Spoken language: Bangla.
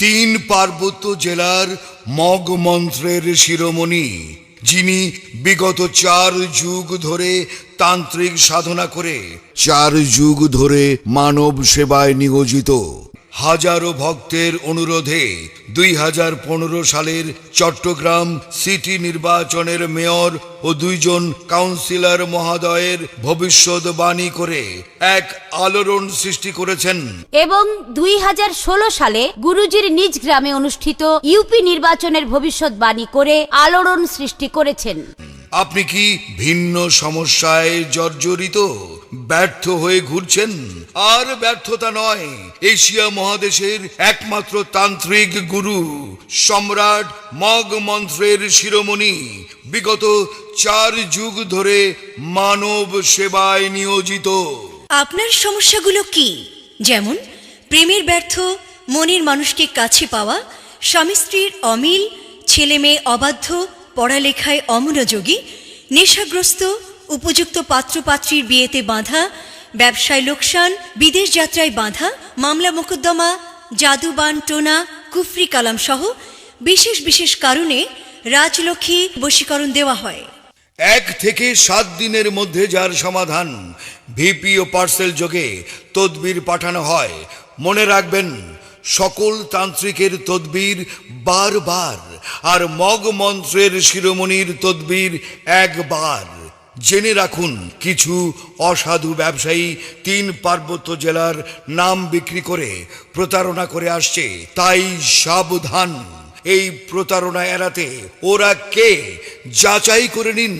তিন পার্বত্য জেলার মগ মন্ত্রের শিরোমণি, যিনি বিগত 4 যুগ ধরে তান্ত্রিক সাধনা করে 4 যুগ ধরে মানব সেবায় নিয়োজিত। হাজারো ভক্তের অনুরোধে 2015 সালের চট্টগ্রাম সিটি নির্বাচনের মেয়র ও 2 জন কাউন্সিলর মহোদয়ের ভবিষ্যৎবাণী করে এক আলোড়ন সৃষ্টি করেছেন এবং 2016 সালে গুরুজির নিজ গ্রামে অনুষ্ঠিত ইউপি নির্বাচনের ভবিষ্যৎবাণী করে আলোড়ন সৃষ্টি করেছেন। আপনি কি ভিন্ন সমস্যায় জর্জরিত, ব্যর্থ হয়ে ঘুরছেন? আর ব্যর্থতা নয়, এশিয়া মহাদেশের একমাত্র তান্ত্রিক গুরু সম্রাট মগ মন্ত্রের শিরোমণি বিগত 4 যুগ ধরে মানব সেবায় নিয়োজিত। আপনার সমস্যাগুলো কি? যেমন প্রেমের ব্যর্থ, মনের মানুষকে কাছে পাওয়া, স্বামী স্ত্রীর অমিল, ছেলে মেয়ে অবাধ্য, পড়ালেখায় অমনোযোগী, নেশাগ্রস্ত, উপযুক্ত পাত্রপাত্রীর বিয়েতে বাঁধা, ব্যবসায় লোকসান, বিদেশ যাত্রায় বাঁধা, মামলা মোকদ্দমা, জাদুবান টোনা, কুফরি কালাম সহ বিশেষ বিশেষ কারণে রাজলক্ষ্মী বশীকরণ দেওয়া হয়। 1 থেকে 7 দিনের মধ্যে যার সমাধান ভিপি ও পার্সেল যোগে তদবির পাঠানো হয়। মনে রাখবেন, সকল তান্ত্রিকের তদবির বারবার, আর মগ মন্ত্রের শিরোমণির তদবির একবার। জেনে রাখুন, কিছু অসাধু ব্যবসায়ী 3 পার্বত্য জেলার নাম বিক্রি করে প্রতারণা করে আসছে। তাই সাবধান, এই প্রতারণা এড়াতে ওরা কে যাচাই করে নিন।